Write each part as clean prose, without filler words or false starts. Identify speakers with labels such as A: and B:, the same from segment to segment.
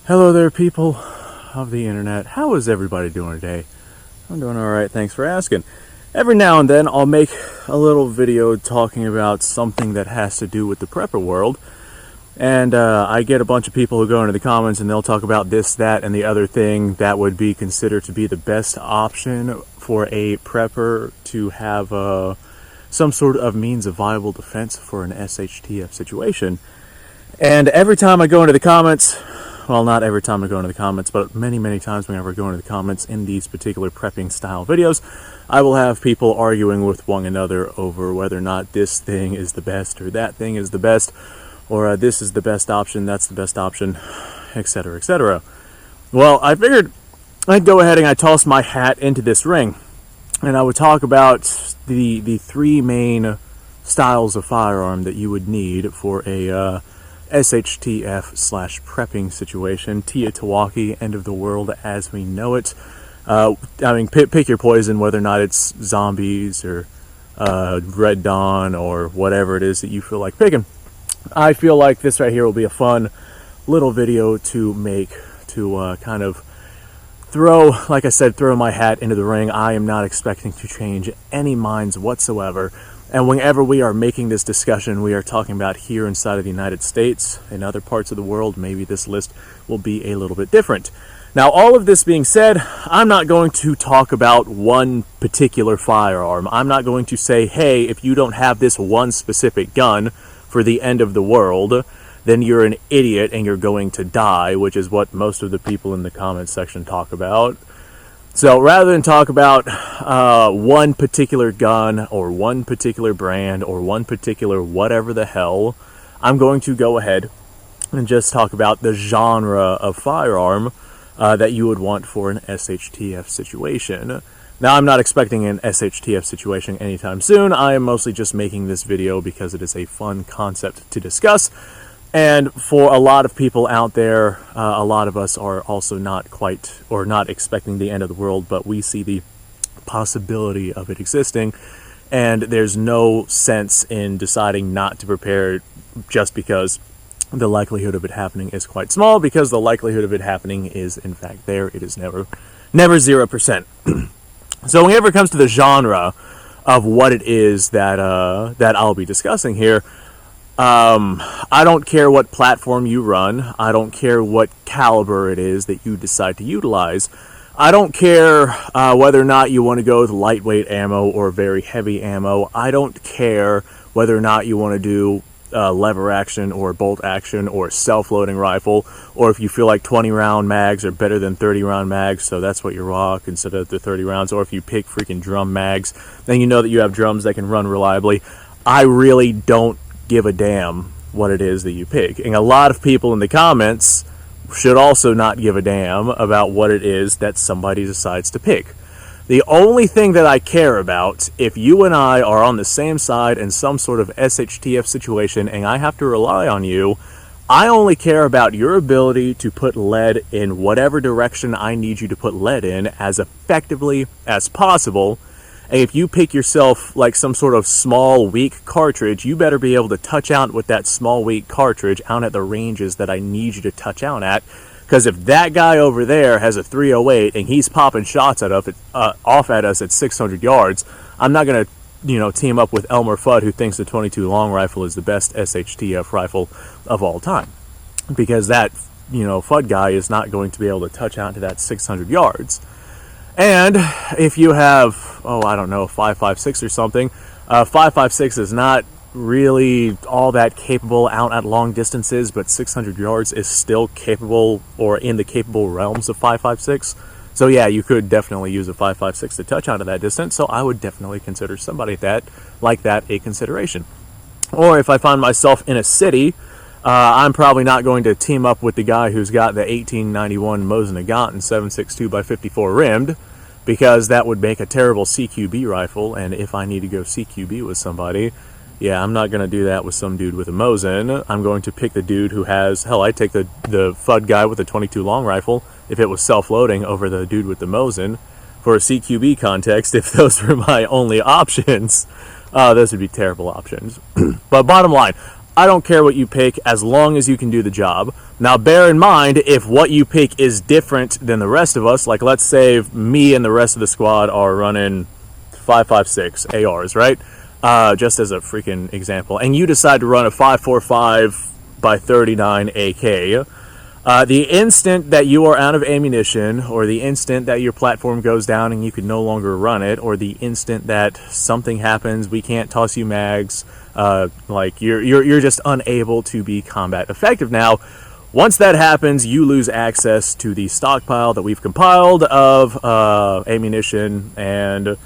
A: Hello there, people of the internet. How is everybody doing today? I'm doing alright, thanks for asking. Every now and then I'll make a little video talking about something that has to do with the prepper world. And I get a bunch of people who go into the comments and they'll talk about this, that, and the other thing that would be considered to be the best option for a prepper to have some sort of means of viable defense for an SHTF situation. And every time I go into the comments, well, not every time I go into the comments, but many times whenever I go into the comments in these particular prepping style videos, I will have people arguing with one another over whether or not this thing is the best or that thing is the best, or this is the best option, that's the best option, etc., etc. Well, I figured I'd go ahead and I'd toss my hat into this ring, and I would talk about the three main styles of firearm that you would need for a SHTF/prepping situation, Teotihuacan, end of the world as we know it. I mean, pick your poison, whether or not it's zombies or Red Dawn or whatever it is that you feel like picking. I feel like this right here will be a fun little video to make to kind of throw, like I said, throw my hat into the ring. I am not expecting to change any minds whatsoever. And whenever we are making this discussion, we are talking about here inside of the United States. In other parts of the world, maybe this list will be a little bit different. Now, all of this being said, I'm not going to talk about one particular firearm. I'm not going to say, hey, if you don't have this one specific gun for the end of the world, then you're an idiot and you're going to die, which is what most of the people in the comments section talk about. So rather than talk about one particular gun or one particular brand or one particular whatever the hell, I'm going to go ahead and just talk about the genre of firearm that you would want for an SHTF situation. Now, I'm not expecting an SHTF situation anytime soon. I am mostly just making this video because it is a fun concept to discuss. And for a lot of people out there, a lot of us are also not quite, or not expecting the end of the world, but we see the possibility of it existing, and there's no sense in deciding not to prepare just because the likelihood of it happening is quite small, because the likelihood of it happening is, in fact, there. It is never 0%. So whenever it comes to the genre of what it is that I'll be discussing here, I don't care what platform you run. I don't care what caliber it is that you decide to utilize. I don't care whether or not you want to go with lightweight ammo or very heavy ammo. I don't care whether or not you want to do lever action or bolt action or self-loading rifle, or if you feel like 20-round mags are better than 30-round mags, so that's what you rock instead of the 30 rounds, or if you pick freaking drum mags, then you know that you have drums that can run reliably. I really don't give a damn what it is that you pick. And a lot of people in the comments should also not give a damn about what it is that somebody decides to pick. The only thing that I care about, if you and I are on the same side in some sort of SHTF situation and I have to rely on you, I only care about your ability to put lead in whatever direction I need you to put lead in as effectively as possible. And if you pick yourself like some sort of small, weak cartridge, you better be able to touch out with that small, weak cartridge out at the ranges that I need you to touch out at. Because if that guy over there has a 308 and he's popping shots off at us at 600 yards, I'm not going to, team up with Elmer Fudd, who thinks the 22 long rifle is the best SHTF rifle of all time. Because that, Fudd guy is not going to be able to touch out to that 600 yards. And if you have, I don't know, 5.56 or something, 5.56 is not really all that capable out at long distances, but 600 yards is still capable, or in the capable realms of 5.56. So yeah, you could definitely use a 5.56 to touch out of that distance, so I would definitely consider somebody like that a consideration. Or if I find myself in a city, I'm probably not going to team up with the guy who's got the 1891 Mosin Nagant 7.62x54 rimmed, because that would make a terrible CQB rifle, and if I need to go CQB with somebody, yeah, I'm not going to do that with some dude with a Mosin. I'm going to pick the dude who has, hell, I'd take the Fudd guy with the 22 long rifle if it was self-loading over the dude with the Mosin. For a CQB context, if those were my only options, those would be terrible options. But bottom line, I don't care what you pick as long as you can do the job. Now, bear in mind, if what you pick is different than the rest of us, like let's say me and the rest of the squad are running 5.56 ARs, right? Just as a freaking example, and you decide to run a 5.45 by 39 AK, the instant that you are out of ammunition, or the instant that your platform goes down and you can no longer run it, or the instant that something happens, we can't toss you mags, like you're just unable to be combat effective now. Once that happens, you lose access to the stockpile that we've compiled of ammunition and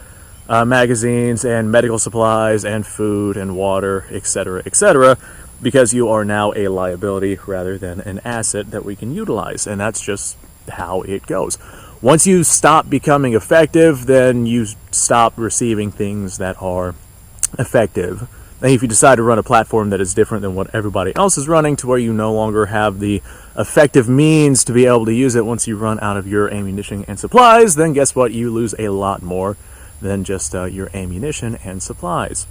A: magazines and medical supplies and food and water, etc., because you are now a liability rather than an asset that we can utilize, and that's just how it goes. Once you stop becoming effective, then you stop receiving things that are effective. And if you decide to run a platform that is different than what everybody else is running, to where you no longer have the effective means to be able to use it once you run out of your ammunition and supplies, then guess what? You lose a lot more than just your ammunition and supplies.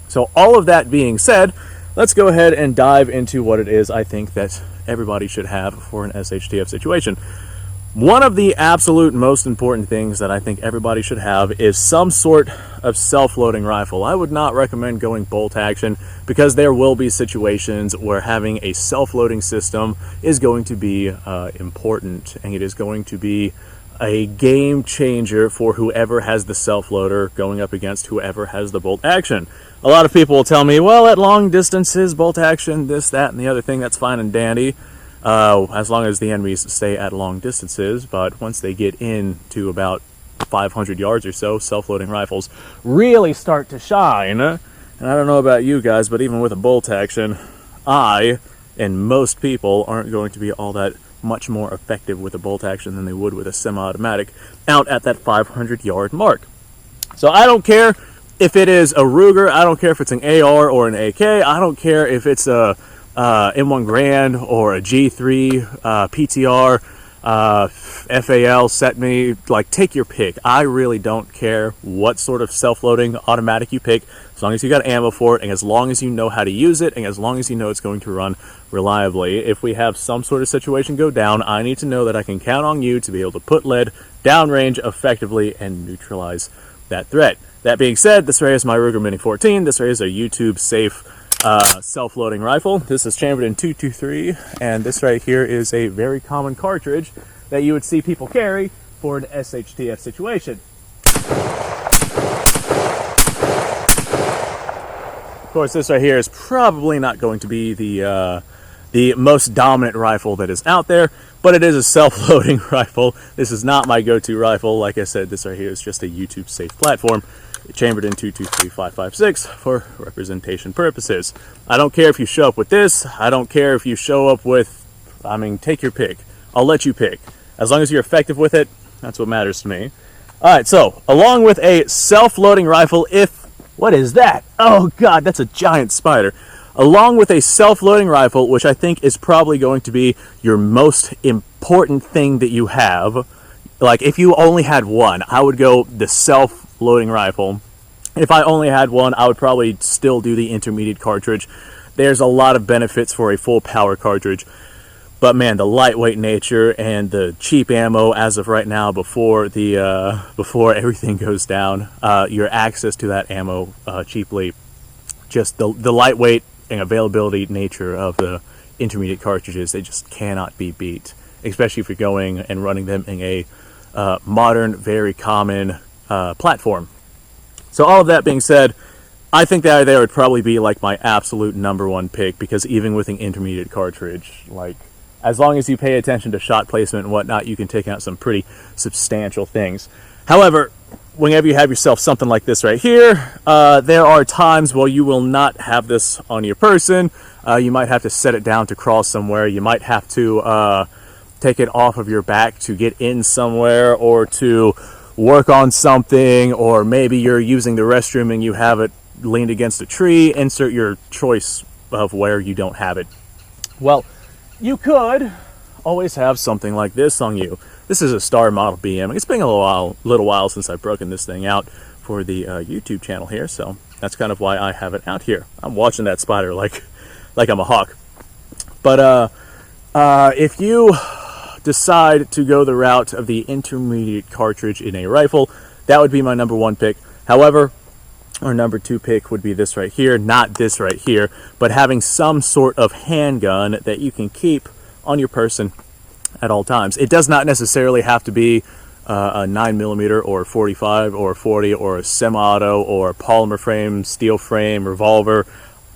A: So all of that being said, let's go ahead and dive into what it is I think that everybody should have for an SHTF situation. One of the absolute most important things that I think everybody should have is some sort of self-loading rifle. I would not recommend going bolt action, because there will be situations where having a self-loading system is going to be important, and it is going to be a game changer for whoever has the self-loader going up against whoever has the bolt action. A lot of people will tell me, well, at long distances, bolt action, this, that, and the other thing, that's fine and dandy, as long as the enemies stay at long distances. But once they get into about 500 yards or so, self-loading rifles really start to shine. And I don't know about you guys, but even with a bolt action, I and most people aren't going to be all that much more effective with a bolt action than they would with a semi-automatic out at that 500 yard mark. So I don't care if it is a Ruger, I don't care if it's an AR or an AK, I don't care if it's a M1 Grand or a G3 PTR, FAL, set me, like, take your pick. I really don't care what sort of self-loading automatic you pick, as long as you got ammo for it, and as long as you know how to use it, and as long as you know it's going to run reliably. If we have some sort of situation go down, I need to know that I can count on you to be able to put lead downrange effectively and neutralize that threat. That being said, this right here is my Ruger Mini 14. This right here is a YouTube safe self-loading rifle. This is chambered in 223, and this right here is a very common cartridge that you would see people carry for an SHTF situation. Of course, this right here is probably not going to be the most dominant rifle that is out there, but it is a self-loading rifle. This is not my go-to rifle. Like I said, this right here is just a YouTube safe platform, chambered in 223-556 for representation purposes. I don't care if you show up with this. I don't care if you show up with, I mean, take your pick. I'll let you pick. As long as you're effective with it, that's what matters to me. Alright, so, along with a self-loading rifle, what is that? Oh god, that's a giant spider. Along with a self-loading rifle, which I think is probably going to be your most important thing that you have. Like, if you only had one, I would go the self-loading rifle. If I only had one, I would probably still do the intermediate cartridge. There's a lot of benefits for a full power cartridge. But man, the lightweight nature and the cheap ammo as of right now, before everything goes down, your access to that ammo cheaply, just the lightweight and availability nature of the intermediate cartridges, they just cannot be beat. Especially if you're going and running them in a modern, very common platform. So all of that being said, I think that there would probably be like my absolute #1 pick, because even with an intermediate cartridge, like, as long as you pay attention to shot placement and whatnot, you can take out some pretty substantial things. However, whenever you have yourself something like this right here, there are times where you will not have this on your person. You might have to set it down to crawl somewhere. You might have to take it off of your back to get in somewhere, or to work on something, or maybe you're using the restroom and you have it leaned against a tree. Insert your choice of where you don't have it. Well, you could always have something like this on you. This is a Star Model BM. It's been a little while since I've broken this thing out for the YouTube channel here, so that's kind of why I have it out here. I'm watching that spider like like I'm a hawk. But if you decide to go the route of the intermediate cartridge in a rifle, that would be my number one pick. However, our number two pick would be this right here, not this right here, but having some sort of handgun that you can keep on your person at all times. It does not necessarily have to be a 9mm or 45 or 40 or a semi-auto or a polymer frame, steel frame, revolver.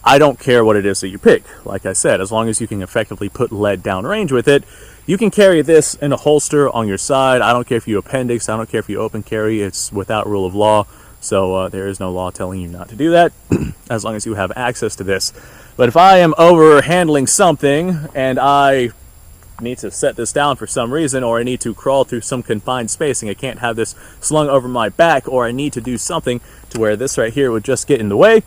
A: I don't care what it is that you pick. Like I said, as long as you can effectively put lead downrange with it, you can carry this in a holster on your side. I don't care if you appendix, I don't care if you open carry, it's without rule of law. So there is no law telling you not to do that, as long as you have access to this. But if I am over handling something and I need to set this down for some reason, or I need to crawl through some confined space and I can't have this slung over my back, or I need to do something to where this right here would just get in the way,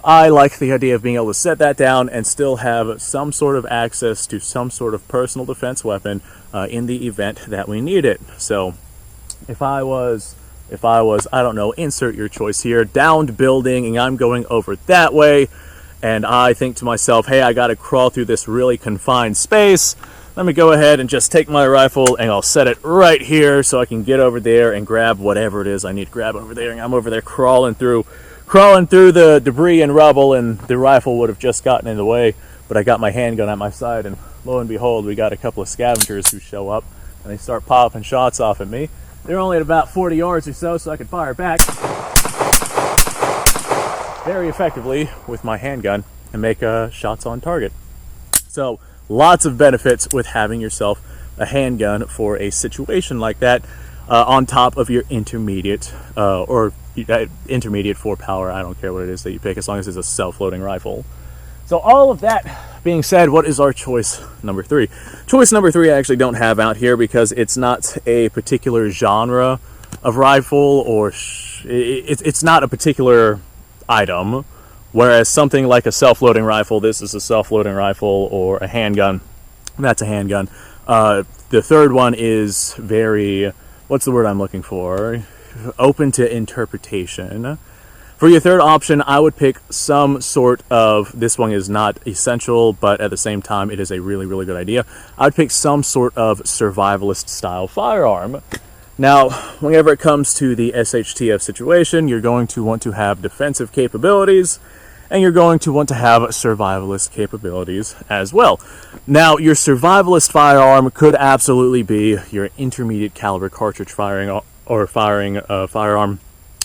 A: I like the idea of being able to set that down and still have some sort of access to some sort of personal defense weapon in the event that we need it. So if I was, I don't know, insert your choice here, downed building, and I'm going over that way, and I think to myself, hey, I got to crawl through this really confined space, let me go ahead and just take my rifle and I'll set it right here so I can get over there and grab whatever it is I need to grab over there. And I'm over there crawling through the debris and rubble, and the rifle would have just gotten in the way, but I got my handgun at my side, and lo and behold, we got a couple of scavengers who show up and they start popping shots off at me. They're only at about 40 yards or so I can fire back very effectively with my handgun and make shots on target. So lots of benefits with having yourself a handgun for a situation like that, on top of your intermediate or intermediate 4-power, I don't care what it is that you pick, as long as it's a self-loading rifle. So all of that being said, what is our choice number three? Choice number three I actually don't have out here because it's not a particular genre of rifle, or it's not a particular item. Whereas something like a self-loading rifle, this is a self-loading rifle, or a handgun, that's a handgun. The third one is very, what's the word I'm looking for? Open to interpretation. For your third option, I would pick some sort of, this one is not essential, but at the same time, it is a really, really good idea. I would pick some sort of survivalist style firearm. Now, whenever it comes to the SHTF situation, you're going to want to have defensive capabilities, and you're going to want to have survivalist capabilities as well. Now, your survivalist firearm could absolutely be your intermediate caliber cartridge firing firearm,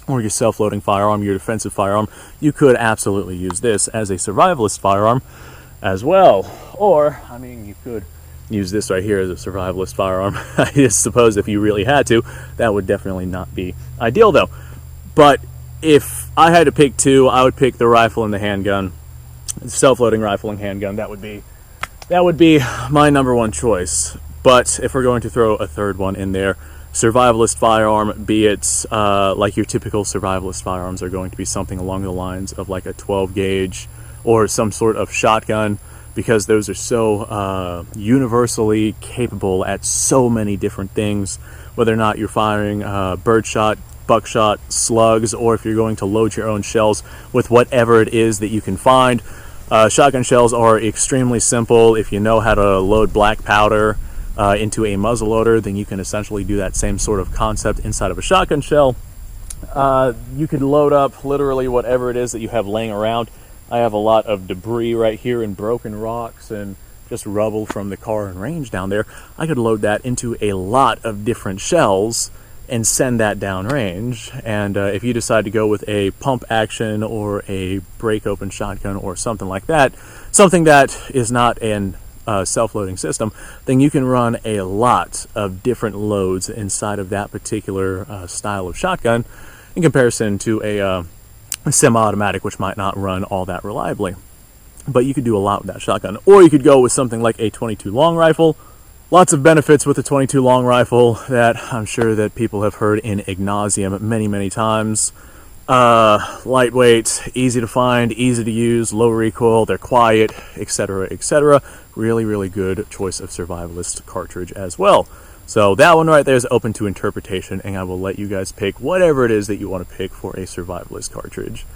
A: or your self-loading firearm, your defensive firearm. You could absolutely use this as a survivalist firearm as well. Or, I mean, you could use this right here as a survivalist firearm. I just suppose if you really had to, that would definitely not be ideal though. But if I had to pick two, I would pick the rifle and the handgun, self-loading rifle and handgun. That would be my number one choice. But if we're going to throw a third one in there, survivalist firearm, be it like your typical survivalist firearms are going to be something along the lines of like a 12 gauge or some sort of shotgun, because those are so universally capable at so many different things, whether or not you're firing birdshot, buckshot, slugs, or if you're going to load your own shells with whatever it is that you can find. Shotgun shells are extremely simple. If you know how to load black powder into a muzzleloader, then you can essentially do that same sort of concept inside of a shotgun shell. You could load up literally whatever it is that you have laying around. I have a lot of debris right here and broken rocks and just rubble from the car and range down there. I could load that into a lot of different shells and send that down range. And if you decide to go with a pump action or a break open shotgun or something like that, something that is not an self-loading system, then you can run a lot of different loads inside of that particular style of shotgun in comparison to a semi-automatic, which might not run all that reliably. But you could do a lot with that shotgun. Or you could go with something like a 22 long rifle. Lots of benefits with the 22 long rifle that I'm sure that people have heard in ad nauseum many, many times. Lightweight, easy to find, easy to use, low recoil, they're quiet, etc., etc. Really, really good choice of survivalist cartridge as well. So that one right there is open to interpretation, and I will let you guys pick whatever it is that you want to pick for a survivalist cartridge.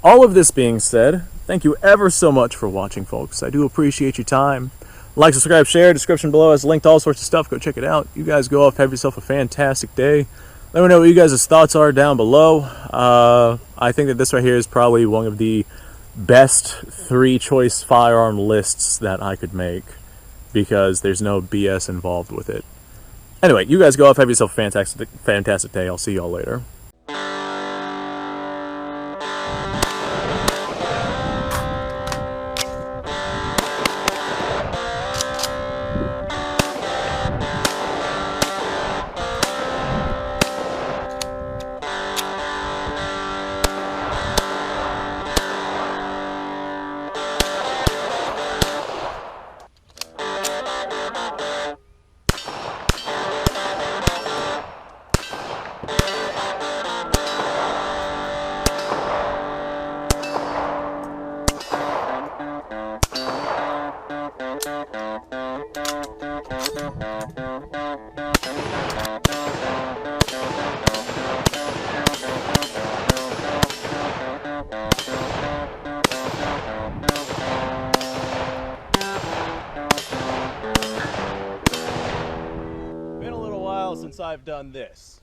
A: all of this being said, thank you ever so much for watching, folks. I do appreciate your time. Like, subscribe, share. Description below has linked to all sorts of stuff. Go check it out. You guys go off, have yourself a fantastic day. Let me know what you guys' thoughts are down below. I think that this right here is probably one of the best 3-choice firearm lists that I could make, because there's no BS involved with it. Anyway, you guys go off, have yourself a fantastic day. I'll see y'all later. Been a little while since I've done this.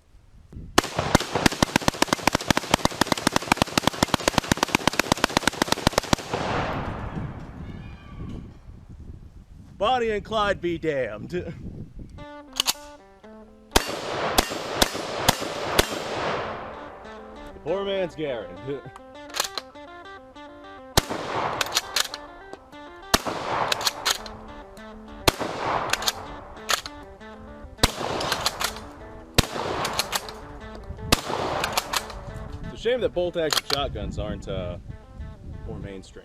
A: Bonnie and Clyde be damned. Poor man's Garrett. It's a shame that bolt-action shotguns aren't more mainstream.